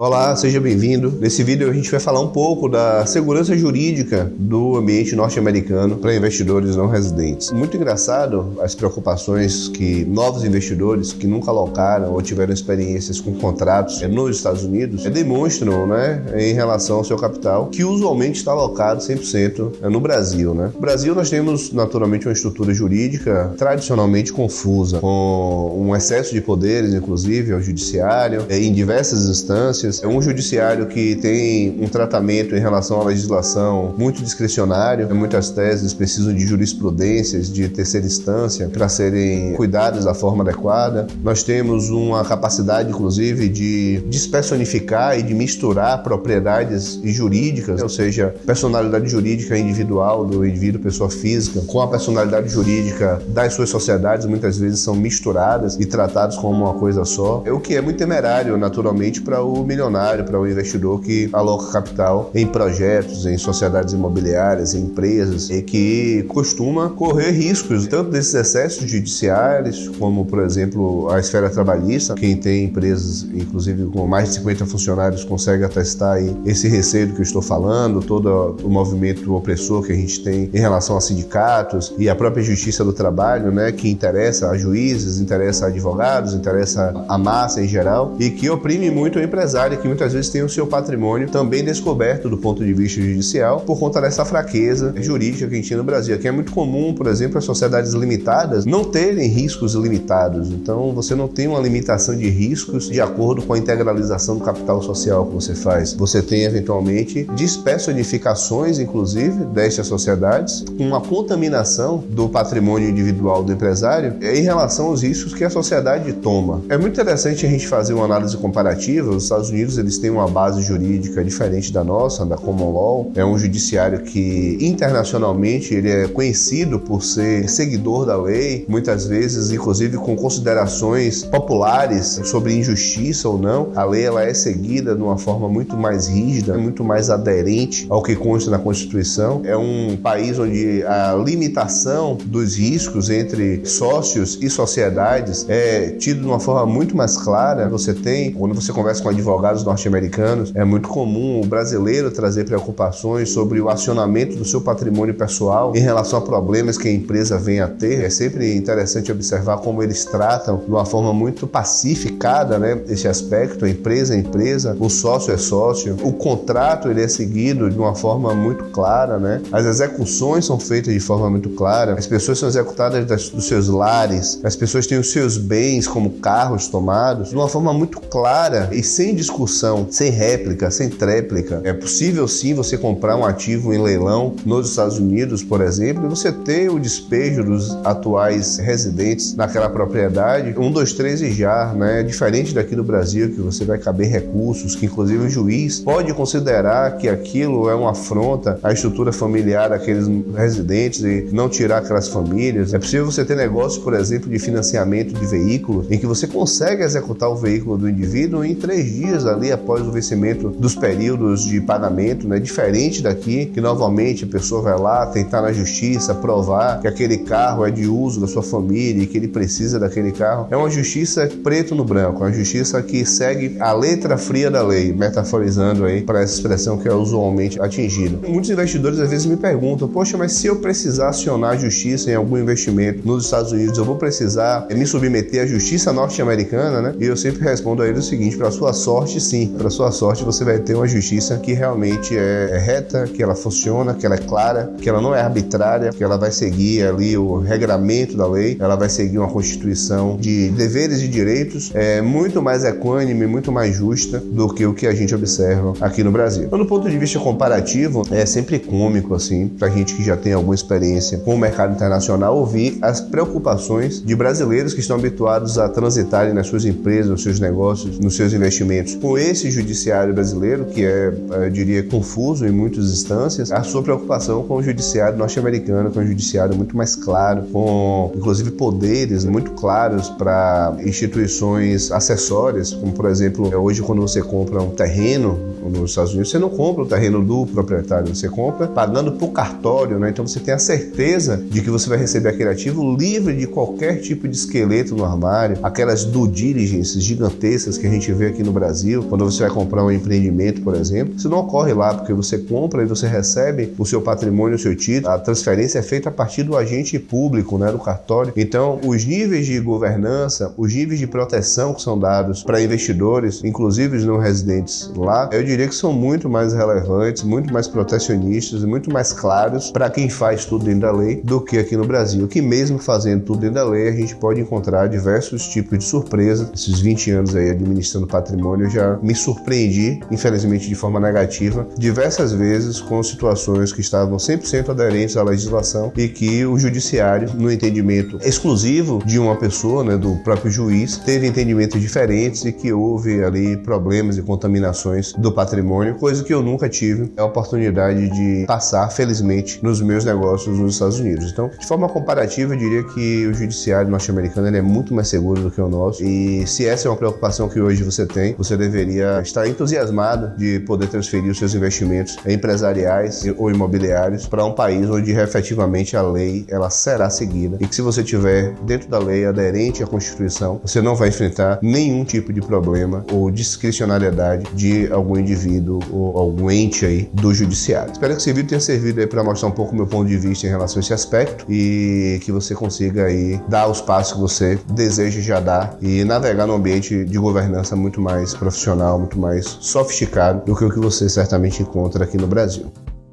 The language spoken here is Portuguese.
Olá, seja bem-vindo. Nesse vídeo a gente vai falar um pouco da segurança jurídica do ambiente norte-americano para investidores não residentes. Muito engraçado as preocupações que novos investidores que nunca alocaram ou tiveram experiências com contratos nos Estados Unidos demonstram, em relação ao seu capital, que usualmente está alocado 100% no Brasil. No Brasil nós temos naturalmente uma estrutura jurídica tradicionalmente confusa, com um excesso de poderes, inclusive ao judiciário, em diversas instâncias. É um judiciário que tem um tratamento em relação à legislação muito discricionário. Muitas teses precisam de jurisprudências de terceira instância para serem cuidadas da forma adequada. Nós temos uma capacidade, inclusive, de despersonificar e de misturar propriedades jurídicas, ou seja, personalidade jurídica individual do indivíduo, pessoa física, com a personalidade jurídica das suas sociedades, muitas vezes são misturadas e tratadas como uma coisa só. O que é muito temerário, naturalmente, para o milionário, para o investidor que aloca capital em projetos, em sociedades imobiliárias, em empresas, e que costuma correr riscos, tanto desses excessos judiciários, como, por exemplo, a esfera trabalhista. Quem tem empresas, inclusive com mais de 50 funcionários, consegue atestar aí esse receio que eu estou falando, todo o movimento opressor que a gente tem em relação a sindicatos e a própria justiça do trabalho, que interessa a juízes, interessa a advogados, interessa a massa em geral, e que oprime muito o empresário, que muitas vezes tem o seu patrimônio também descoberto do ponto de vista judicial por conta dessa fraqueza jurídica que a gente tem no Brasil. Aqui é muito comum, por exemplo, as sociedades limitadas não terem riscos limitados. Então você não tem uma limitação de riscos de acordo com a integralização do capital social que você faz. Você tem eventualmente despersonificações, inclusive, destas sociedades, uma contaminação do patrimônio individual do empresário em relação aos riscos que a sociedade toma. É muito interessante a gente fazer uma análise comparativa. Os Estados Unidos, eles têm uma base jurídica diferente da nossa, da Common Law. É um judiciário que internacionalmente ele é conhecido por ser seguidor da lei, muitas vezes inclusive com considerações populares sobre injustiça ou não. A lei ela é seguida de uma forma muito mais rígida, muito mais aderente ao que consta na Constituição. É um país onde a limitação dos riscos entre sócios e sociedades é tido de uma forma muito mais clara. Você tem, quando você conversa com advogados norte-americanos, é muito comum o brasileiro trazer preocupações sobre o acionamento do seu patrimônio pessoal em relação a problemas que a empresa vem a ter. É sempre interessante observar como eles tratam de uma forma muito pacificada, esse aspecto. A empresa é empresa, o sócio é sócio, o contrato ele é seguido de uma forma muito clara, As execuções são feitas de forma muito clara, as pessoas são executadas dos seus lares, as pessoas têm os seus bens como carros tomados de uma forma muito clara e sem discussão, sem réplica, sem tréplica. É possível sim você comprar um ativo em leilão nos Estados Unidos, por exemplo, e você ter o despejo dos atuais residentes naquela propriedade, 1, 2, 3 e já, Diferente daqui do Brasil, que você vai caber recursos, que inclusive o juiz pode considerar que aquilo é uma afronta à estrutura familiar daqueles residentes e não tirar aquelas famílias. É possível você ter negócio, por exemplo, de financiamento de veículos, em que você consegue executar o veículo do indivíduo em 3 dias ali após o vencimento dos períodos de pagamento, Diferente daqui, que normalmente a pessoa vai lá tentar na justiça provar que aquele carro é de uso da sua família e que ele precisa daquele carro. É uma justiça preto no branco, uma justiça que segue a letra fria da lei, metaforizando aí para essa expressão que é usualmente atingida. Muitos investidores às vezes me perguntam: poxa, mas se eu precisar acionar a justiça em algum investimento nos Estados Unidos, eu vou precisar me submeter à justiça norte-americana, E eu sempre respondo a ele o seguinte: para sua sorte, sim. Para sua sorte, você vai ter uma justiça que realmente é reta, que ela funciona, que ela é clara, que ela não é arbitrária, que ela vai seguir ali o regramento da lei, ela vai seguir uma constituição de deveres e direitos muito mais equânime, muito mais justa do que o que a gente observa aqui no Brasil. Então, do ponto de vista comparativo, é sempre cômico, pra gente que já tem alguma experiência com o mercado internacional, ouvir as preocupações de brasileiros que estão habituados a transitarem nas suas empresas, nos seus negócios, nos seus investimentos, com esse judiciário brasileiro, que eu diria, confuso em muitas instâncias, a sua preocupação com o judiciário norte-americano, com um judiciário muito mais claro, com inclusive poderes muito claros para instituições acessórias, como por exemplo, hoje quando você compra um terreno nos Estados Unidos, você não compra o terreno do proprietário, você compra pagando por cartório, Então você tem a certeza de que você vai receber aquele ativo livre de qualquer tipo de esqueleto no armário, aquelas due diligence gigantescas que a gente vê aqui no Brasil, Brasil, quando você vai comprar um empreendimento, por exemplo, isso não ocorre lá, porque você compra e você recebe o seu patrimônio, o seu título. A transferência é feita a partir do agente público, né, do cartório. Então, os níveis de governança, os níveis de proteção que são dados para investidores, inclusive os não residentes lá, eu diria que são muito mais relevantes, muito mais protecionistas e muito mais claros para quem faz tudo dentro da lei do que aqui no Brasil, que mesmo fazendo tudo dentro da lei, a gente pode encontrar diversos tipos de surpresa. Esses 20 anos aí administrando patrimônio, eu já me surpreendi, infelizmente de forma negativa, diversas vezes com situações que estavam 100% aderentes à legislação e que o judiciário, no entendimento exclusivo de uma pessoa, né, do próprio juiz, teve entendimentos diferentes e que houve ali problemas e contaminações do patrimônio, coisa que eu nunca tive a oportunidade de passar, felizmente, nos meus negócios nos Estados Unidos. Então, de forma comparativa, eu diria que o judiciário norte-americano ele é muito mais seguro do que o nosso, e se essa é uma preocupação que hoje você tem, você deveria estar entusiasmado de poder transferir os seus investimentos empresariais ou imobiliários para um país onde efetivamente a lei ela será seguida, e que se você estiver dentro da lei, aderente à Constituição, você não vai enfrentar nenhum tipo de problema ou discricionariedade de algum indivíduo ou algum ente aí do judiciário. Espero que esse vídeo tenha servido aí para mostrar um pouco o meu ponto de vista em relação a esse aspecto e que você consiga aí dar os passos que você deseja já dar e navegar num ambiente de governança muito mais profissional, muito mais sofisticado do que o que você certamente encontra aqui no Brasil.